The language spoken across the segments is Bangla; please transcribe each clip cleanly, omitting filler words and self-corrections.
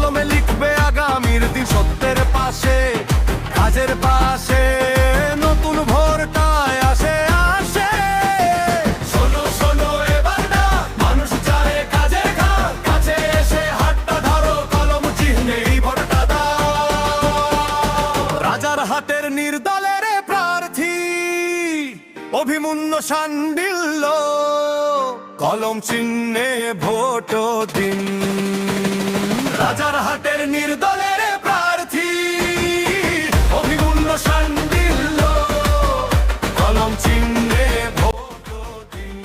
কলমে লিখবে আগামীর দিন সত্যের পাশে, কাজের পাশে নতুন ভোরটায় আসে আসে। শোনো শোনো এবার না, মানুষ চায় কাজের ঘাট, কাছে এসে হাতটা ধরো, কলম চিহ্নে এই ভোটটা দাও। রাজার হাটের নির্দলের প্রার্থী অভিমন্যু শাণ্ডিল্য, কলম চিহ্নে ভোট দিন। রাজার হাটের নির্দলের প্রার্থী অভিমন্যু শাণ্ডিল্য, কলম চিহ্নে ভোট দিন।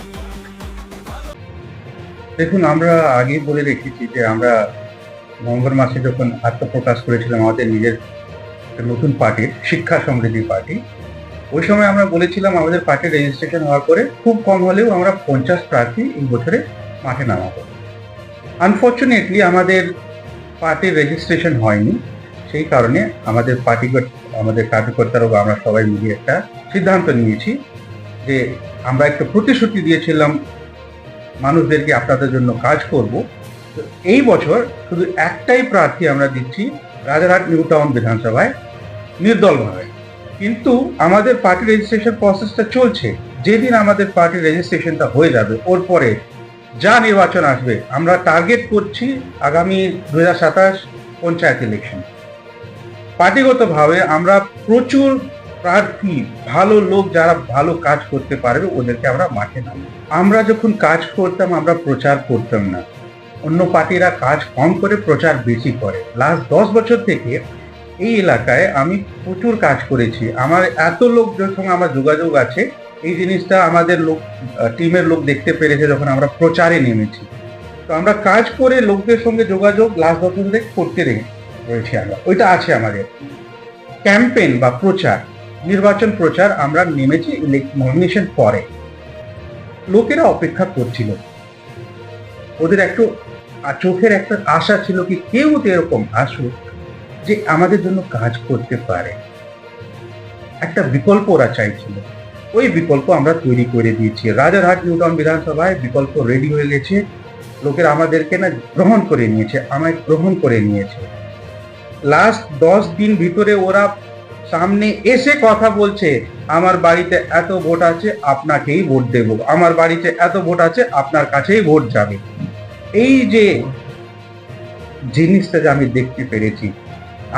দেখুন, আমরা আগেই বলে রেখেছি যে আমরা নভেম্বর মাসে যখন আত্মপ্রকাশ করেছিলাম আমাদের নিজের নতুন পার্টির শিক্ষা সমৃদ্ধি পার্টি, ওই সময় আমরা বলেছিলাম আমাদের পার্টির রেজিস্ট্রেশন হওয়ার পরে খুব কম হলেও আমরা 50 প্রার্থী এই বছরে মাঠে নামাবো। আনফর্চুনেটলি আমাদের পার্টির রেজিস্ট্রেশন হয়নি। সেই কারণে আমাদের আমাদের কার্যকর্তারা বা আমরা সবাই মিলে একটা সিদ্ধান্ত নিয়েছি যে আমরা একটা প্রতিশ্রুতি দিয়েছিলাম মানুষদেরকে আপনাদের জন্য কাজ করব। তো এই বছর শুধু একটাই প্রার্থী আমরা দিচ্ছি রাজারহাট নিউ টাউন বিধানসভায় নির্দলভাবে। কিন্তু আমাদের পার্টি রেজিস্ট্রেশন প্রসেসটা চলছে। যেদিন আমাদের পার্টি রেজিস্ট্রেশনটা হয়ে যাবে ওর পরে যা নির্বাচন আসবে, আমরা টার্গেট করছি আগামী 2027 পঞ্চায়েত ইলেকশন। পার্টিগতভাবে আমরা প্রচুর প্রার্থী, ভালো লোক যারা ভালো কাজ করতে পারবে ওদেরকে আমরা মাঠে নামাবো। আমরা যখন কাজ করতাম আমরা প্রচার করতাম না, অন্য পার্টিরা কাজ কম করে প্রচার বেশি করে। লাস্ট 10 বছর থেকে এই এলাকায় আমি প্রচুর কাজ করেছি। আমার এত লোকদের সঙ্গে আমার যোগাযোগ আছে, এই জিনিসটা আমাদের টিমের লোক দেখতে পেরেছে যখন আমরা প্রচারে নেমেছি। তো আমরা কাজ করে লোকদের সঙ্গে যোগাযোগ লাস্ট বছর থেকে করতে রয়েছি আমরা, ওইটা আছে আমাদের। ক্যাম্পেইন বা প্রচার, নির্বাচন প্রচার আমরা নেমেছি নমিনেশন পরে। লোকেরা অপেক্ষা করছিল, ওদের একটু চোখের একটা আশা ছিল কি কেউ তো এরকম আসুক যে আমাদের জন্য কাজ করতে পারে। একটা বিকল্প ওরা চাইছিল, ওই বিকল্প আমরা তৈরি করে দিয়েছি। রাজারহাট নিউ টাউন বিধানসভায় বিকল্প রেডি হয়ে গেছে। লোকেরা আমাদেরকে না গ্রহণ করে নিয়েছে, আমায় গ্রহণ করে নিয়েছে। লাস্ট 10 দিন ভিতরে ওরা সামনে এসে কথা বলছে, আমার বাড়িতে এত ভোট আছে আপনাকেই ভোট দেব, আমার বাড়িতে এত ভোট আছে আপনার কাছেই ভোট যাবে। এই যে জিনিসটা যে আমি দেখতে পেরেছি,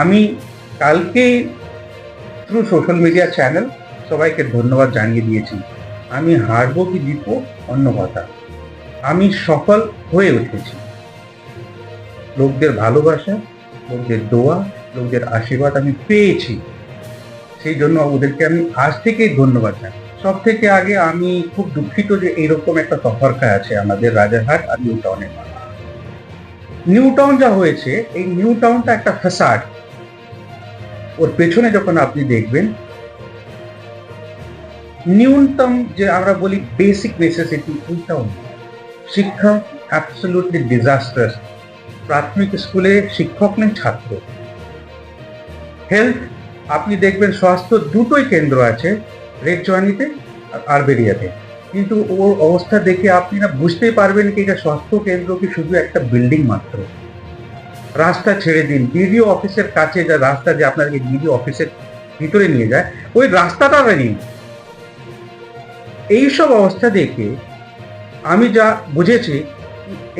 আমি কালকে থ্রু সোশ্যাল মিডিয়া চ্যানেল সবাইকে ধন্যবাদ জানিয়ে দিয়েছি। আমি হারবো কি জিতবো অন্য কথা, আমি সফল হয়ে উঠেছি। লোকদের ভালোবাসা, লোকদের দোয়া, লোকদের আশীর্বাদ আমি পেয়েছি। সেই জন্য ওদেরকে আমি আজ থেকেই ধন্যবাদ জানাই। সব থেকে আগে আমি খুব দুঃখিত যে এইরকম একটা তফাৎ আছে আমাদের রাজারহাট আর নিউ টাউনের মধ্যে। নিউ টাউন যা হয়েছে, এই নিউ টাউনটা একটা ফ্যাসাড। ওর পেছনে যখন আপনি দেখবেন ন্যূনতম যে আমরা বলি বেসিক নেসেসিটি, ওইটাও শিক্ষা অ্যাবসলিউটলি ডিজাস্টার্স। প্রাথমিক স্কুলে শিক্ষক নেই, ছাত্র। হেলথ আপনি দেখবেন স্বাস্থ্য দুটোই কেন্দ্র আছে, রেকচুয়ানিতে আর আরবেরিয়াতে, কিন্তু ওর অবস্থা দেখে আপনারা বুঝতেই পারবেন কি এটা স্বাস্থ্য কেন্দ্র কি শুধু একটা বিল্ডিং মাত্র। রাস্তা ছেড়ে দিন, বিডিও অফিসের কাছে যা রাস্তা যে আপনাকে বিডিও অফিসের ভিতরে নিয়ে যায়, ওই রাস্তাটা নেই। এইসব অবস্থা দেখে আমি যা বুঝেছি,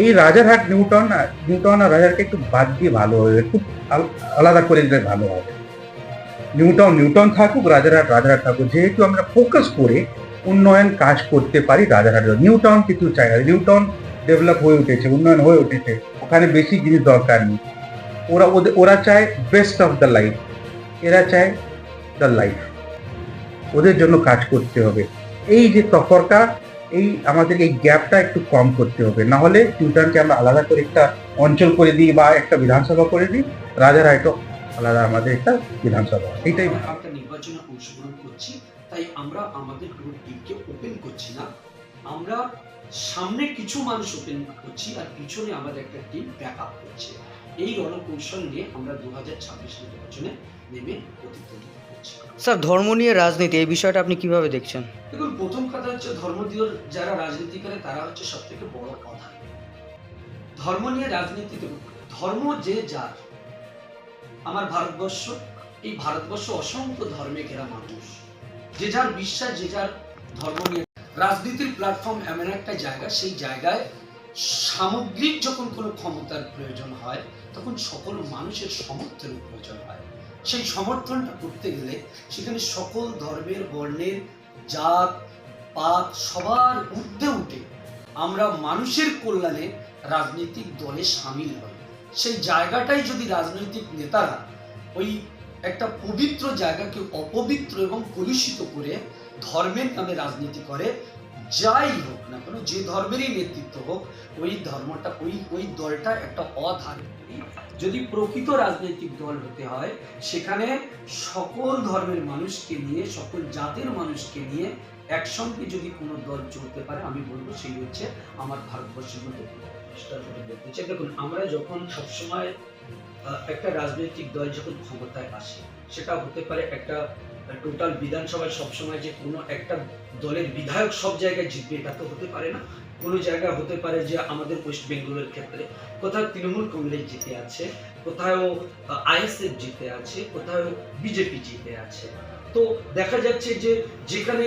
এই রাজারহাট নিউ টাউন আর রাজারহাটকে একটু বাদ দিয়ে ভালো হবে, খুব আলাদা করে দিলে ভালো হবে। নিউ টাউন থাকুক, রাজারহাট থাকুক, যেহেতু আমরা ফোকাস করে উন্নয়ন কাজ করতে পারি রাজারহাট। নিউ টাউন কিছু চাই না, নিউ টাউন ডেভেলপ হয়ে উঠেছে, উন্নয়ন হয়ে উঠেছে, ওখানে বেশি জিনিস দরকার নেই। ওরা চায় বেস্ট অফ দ্য লাইফ, এরা চায় দ্য লাইফ। ওদের জন্য কাজ করতে হবে। এই যে তফরকা, এই আমাদের এই গ্যাপটা একটু কম করতে হবে, না হলে নিউ টাউনকে আমরা আলাদা করে একটা অঞ্চল করে দিই বা একটা বিধানসভা করে দিই, রাজারহাটও আলাদা আমাদের একটা বিধানসভা। এইটাই একটা নির্বাচনে অংশগ্রহণ করছি, তাই আমরা আমাদের কোনো টিমকে ওপেন করছি না, আমরা সামনে কিছু মানুষ ওপেন করছি আর পিছনে আমাদের একটা টিম ব্যাক আপ করছে। এই রণকৌশল নিয়ে আমরা 2026 নির্বাচনে নেমে প্রতিদ্বন্দ্বিতা করছি। স্যার, ধর্ম নিয়ে রাজনীতি, এই বিষয়টা আপনি কিভাবে দেখছেন? দেখুন, প্রথম কথা হচ্ছে ধর্ম দিয়ে যারা রাজনীতি করে তারা হচ্ছে সব থেকে বড় কথা। ধর্ম নিয়ে রাজনীতি ধর্ম যে যার, আমার ভারতবর্ষ, এই ভারতবর্ষ অসংখ্য ধর্মে ঘেরা মানুষ, যে যার বিশ্বাস, যে যার ধর্ম নিয়ে। রাজনীতির প্ল্যাটফর্ম এমন একটা জায়গা, সেই জায়গায় সামগ্রিক যখন কোনো ক্ষমতার প্রয়োজন হয় তখন সকল মানুষের সমর্থনের প্রয়োজন হয়। সেই সমর্থনটা করতে গেলে সেখানে সকল ধর্মের, বর্ণের, জাত পাত সবার ঊর্ধ্বে উঠে আমরা মানুষের কল্যাণে রাজনৈতিক দলে সামিল হই। সেই জায়গাটাই যদি রাজনৈতিক নেতারা ওই একটা পবিত্র জায়গাকে অপবিত্র এবং কলুষিত করে ধর্মের নামে রাজনীতি করে, যাই হোক না কেন, যে ধর্মেরই নেতৃত্ব হোক, ওই ধর্মটা ওই দলটা একটা অধার্মিক। যদি প্রকৃত রাজনৈতিক দল হতে হয় সেখানে সকল ধর্মের মানুষকে নিয়ে, সকল জাতের মানুষকে নিয়ে একসঙ্গে যদি কোনো দল চলতে পারে, আমি বলবো সেই হচ্ছে আমার ভারতবর্ষের মধ্যে বলতে চাই। দেখুন, আমরা যখন সবসময় একটা রাজনৈতিক দল যখন ক্ষমতায় আসে, সেটা হতে পারে একটা টোটাল বিধানসভায় সবসময় যে কোনো একটা দলের বিধায়ক সব জায়গায় জিতবে এটা তো হতে পারে না। কোনো জায়গায় হতে পারে যে আমাদের ওয়েস্ট বেঙ্গলের ক্ষেত্রে কোথাও তৃণমূল কংগ্রেস জিতে আছে, কোথাও আইএসএফ জিতে আছে, কোথাও বিজেপি জিতে আছে। তো দেখা যাচ্ছে যে যেখানে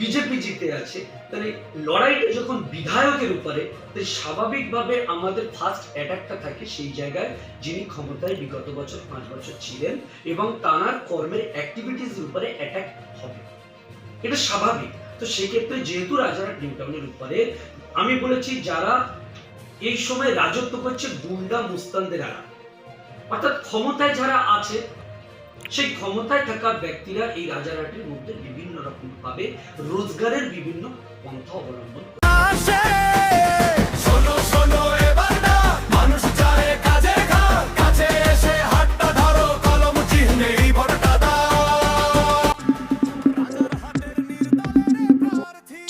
বিজেপি জিতে আছে, তাহলে লড়াইটা যখন বিধায়কের উপরে, তাই স্বাভাবিকভাবে আমাদের ফার্স্ট অ্যাটাকটা থাকে সেই জায়গায় যিনি ক্ষমতায় বিগত বছর 5 বছর ছিলেন এবং তার কর্মের অ্যাক্টিভিটিস উপরে অ্যাটাক হবে, এটা স্বাভাবিক। তো সেক্ষেত্রে যেহেতু রাজারহাট নিউ টাউনের উপরে, আমি বলেছি যারা এই সময় রাজত্ব করছে গুন্ডা মুস্তানদের আড়া, অর্থাৎ ক্ষমতায় যারা আছে সেই ক্ষমতায় থাকা ব্যক্তিরা এই রাজারহাটের মধ্যে বিভিন্ন রকম ভাবে রোজগারের বিভিন্ন পন্থা অবলম্বন করে। আসে, শোনো শোনো এবার না, মানুষ চায় কাজে খান, কাছে এসে হাতটা ধরো, কলম চিহ্নে এই ভোটটা দাও।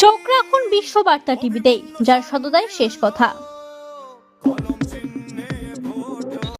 চোখ রাখুন বিশ্ববার্তা টিভিতেই, যার সততায় শেষ কথা। কলম